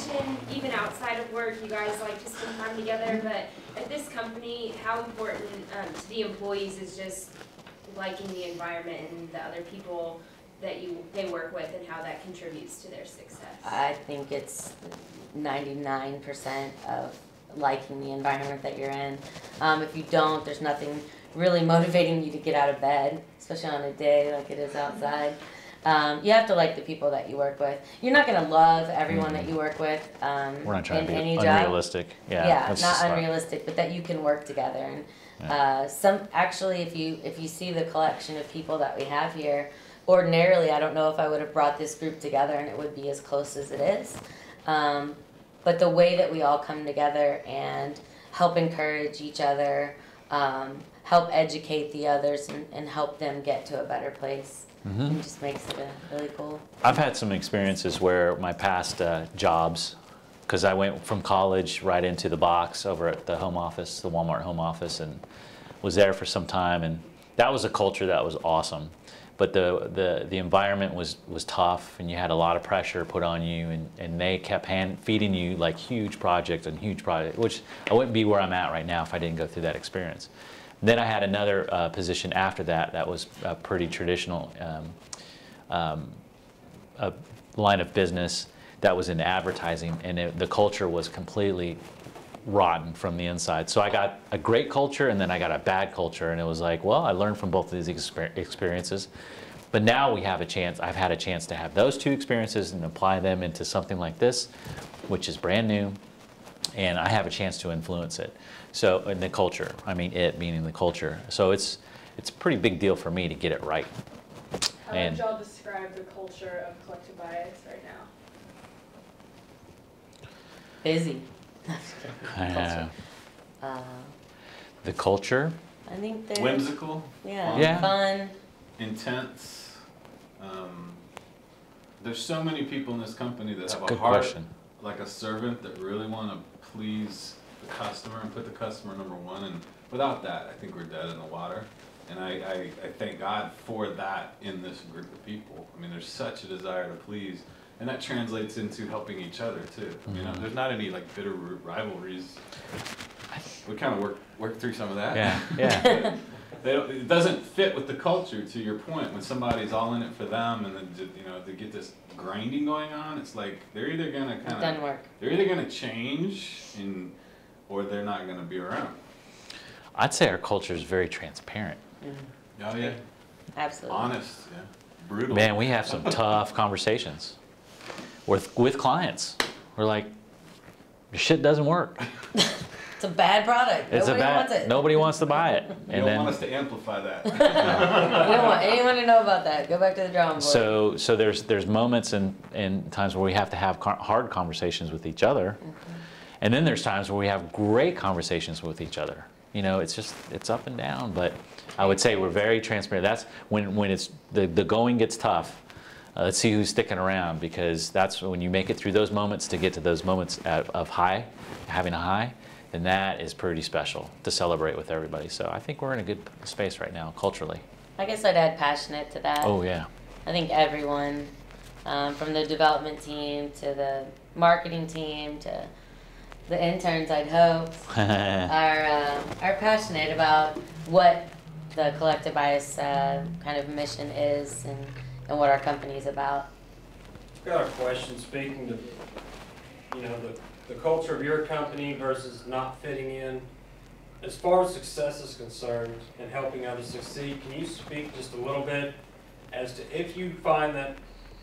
mentioned even outside of work, you guys like to spend time together, but at this company, how important to the employees is just liking the environment and the other people that they work with and how that contributes to their success? I think it's 99% of liking the environment that you're in. If you don't, there's nothing really motivating you to get out of bed, especially on a day like it is outside. You have to like the people that you work with. You're not going to love everyone that you work with We're not trying in to be any unrealistic. job. Yeah, not unrealistic, but that you can work together. And actually, if you see the collection of people that we have here, ordinarily, I don't know if I would have brought this group together and it would be as close as it is. But the way that we all come together and help encourage each other, help educate the others, and help them get to a better place. It just makes it really cool. I've had some experiences where my past jobs, because I went from college right into the box over at the home office, the Walmart home office, and was there for some time, and that was a culture that was awesome. But the environment was tough, and you had a lot of pressure put on you, and they kept feeding you like huge projects, which I wouldn't be where I'm at right now if I didn't go through that experience. Then I had another position after that was a pretty traditional line of business that was in advertising, and the culture was completely rotten from the inside. So I got a great culture, and then I got a bad culture, and it was like, well, I learned from both of these experiences. But now we have a chance, I've had a chance to have those two experiences and apply them into something like this, which is brand new, and I have a chance to influence it. So, in the culture, I mean it meaning the culture. So it's a pretty big deal for me to get it right. How would y'all describe the culture of Collective Bias right now? Busy. The culture? I think they're whimsical. Yeah. Fun. Intense. There's so many people in this company that have a heart question. Like a servant that really want to please the customer and put the customer number one. And without that, I think we're dead in the water. And I thank God for that in this group of people. I mean, there's such a desire to please. And that translates into helping each other too. You know, there's not any like bitter rivalries. We kind of work through some of that. Yeah. It doesn't fit with the culture. To your point, when somebody's all in it for them, and then they get this grinding going on, it's like they're either gonna they're either gonna change, or they're not gonna be around. I'd say our culture is very transparent. Oh yeah, absolutely. Honest, yeah, brutal. Man, we have some tough conversations with clients. We're like, your shit doesn't work. It's a bad product. Nobody wants it. Nobody wants to buy it. You don't want us to amplify that. We don't want anyone to know about that. Go back to the drawing board. So there's moments and times where we have to have hard conversations with each other, and then there's times where we have great conversations with each other. You know, it's up and down, but I would say we're very transparent. That's when it's the going gets tough. Let's see who's sticking around, because that's when you make it through those moments to get to those moments of having a high. And that is pretty special to celebrate with everybody. So I think we're in a good space right now, culturally. I guess I'd add passionate to that. Oh, yeah. I think everyone, from the development team to the marketing team to the interns, I'd hope, are passionate about what the Collective Bias kind of mission is and what our company is about. I've got a question speaking to, the culture of your company versus not fitting in. As far as success is concerned and helping others succeed, can you speak just a little bit as to if you find that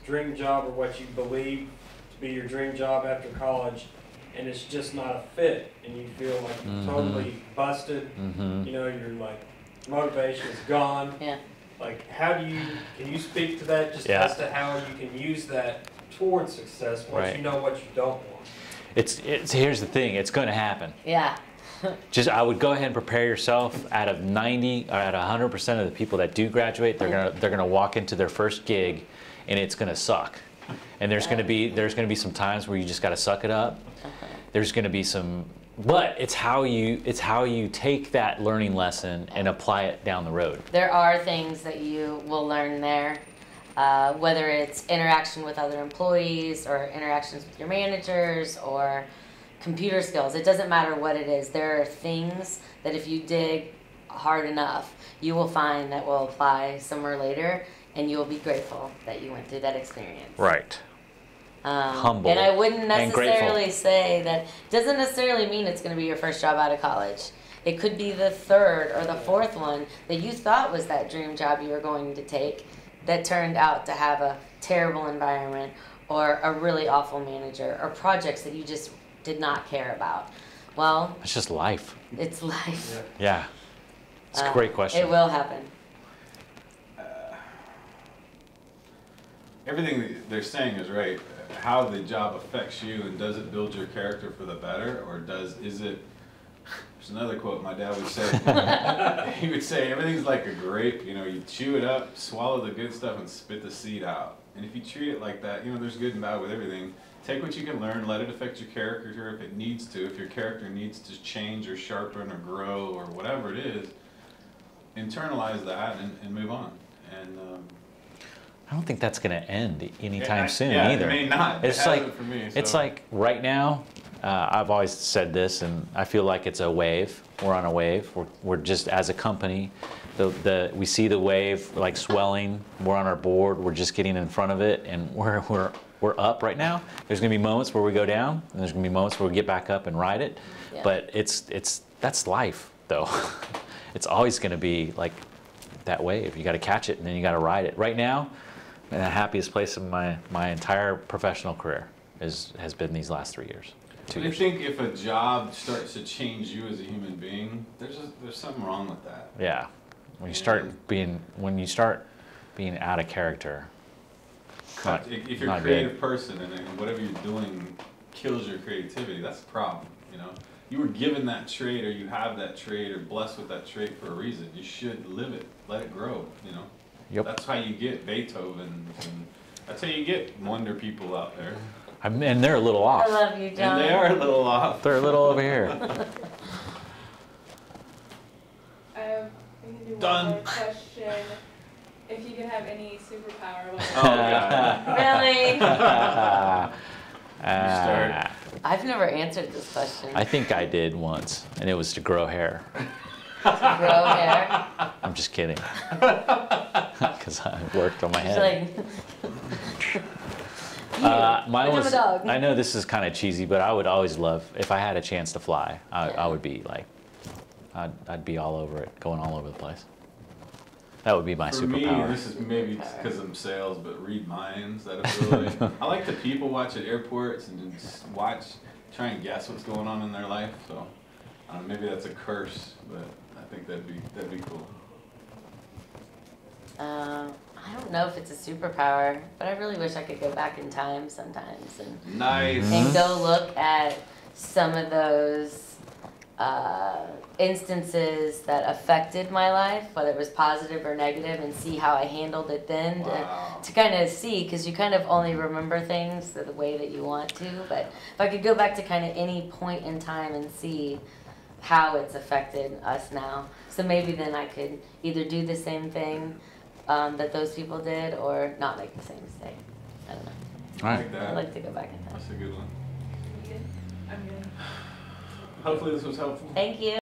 dream job or what you believe to be your dream job after college and it's just not a fit and you feel like you're totally busted, your like motivation is gone. Yeah. Like can you speak to that just as to how you can use that towards success once you know what you don't want? Here's the thing, it's going to happen. Yeah. I would go ahead and prepare yourself. Out of 90 or out of 100% of the people that do graduate, they're gonna walk into their first gig, and it's gonna suck. And there's gonna be some times where you just gotta suck it up. There's gonna be some, but it's how you take that learning lesson and apply it down the road. There are things that you will learn there. whether it's interaction with other employees or interactions with your managers or computer skills. It doesn't matter what it is. There are things that if you dig hard enough, you will find that will apply somewhere later, and you will be grateful that you went through that experience. Right. Humble and I wouldn't and grateful. necessarily say that, doesn't necessarily mean it's going to be your first job out of college. It could be the third or the fourth one that you thought was that dream job you were going to take that turned out to have a terrible environment or a really awful manager or projects that you just did not care about. Well, It's just life. it's life. Yeah. It's a great question. It will happen. Everything that they're saying is right. How the job affects you, and does it build your character for the better, or is it? There's another quote my dad would say. He would say, "Everything's like a grape. You know, you chew it up, swallow the good stuff, and spit the seed out. And if you treat it like that, you know, there's good and bad with everything. Take what you can learn, let it affect your character if it needs to. If your character needs to change or sharpen or grow or whatever it is, internalize that and move on." And I don't think that's going to end anytime soon yeah, either. It may not. It's It like hasn't for me, it's so. like right now. I've always said this, and I feel like it's a wave. We're on a wave. We're just as a company, we see the wave like swelling. We're on our board. We're just getting in front of it, and we're up right now. There's gonna be moments where we go down, and there's gonna be moments where we get back up and ride it. Yeah. But that's life, though. It's always gonna be like that wave. You got to catch it, and then you got to ride it. Right now, I'm in the happiest place in my entire professional career has been these last 3 years. 2 I years. think if a job starts to change you as a human being, there's something wrong with that. Yeah, when you start being out of character. Not- If you're a not creative good. person and then whatever you're doing kills your creativity, that's a problem. You know, you were given that trait, or you have that trait, or blessed with that trait for a reason. You should live it, let it grow. You know, Yep. that's how you get Beethoven, and that's how you get wonder people out there. And they're a little off. I love you, John. And they are a little off. They're a little over here. We can do Done. one more question. If you could have any superpower, what Oh God. Really? start. I've never answered this question. I think I did once, and it was to grow hair. Grow hair. I'm just kidding. Because I worked on my She's head. like, Mine become a was. dog. I know this is kind of cheesy, but I would always love if I had a chance to fly. I would be like, I'd be all over it, going all over the place. That would be my For me, superpower. this is maybe because I'm sales, but read minds, that ability. I like to people watch at airports and just try and guess what's going on in their life. So maybe that's a curse, but I think that'd be cool. I don't know if it's a superpower, but I really wish I could go back in time sometimes and Nice. and go look at some of those instances that affected my life, whether it was positive or negative, and see how I handled it then. Wow. To kind of see, because you kind of only remember things the way that you want to, but if I could go back to kind of any point in time and see how it's affected us now, so maybe then I could either do the same thing that those people did or not make the same mistake. I don't know. All I right. like that. I'd like to go back in time. That's a good one. I'm good. Hopefully this was helpful. Thank you.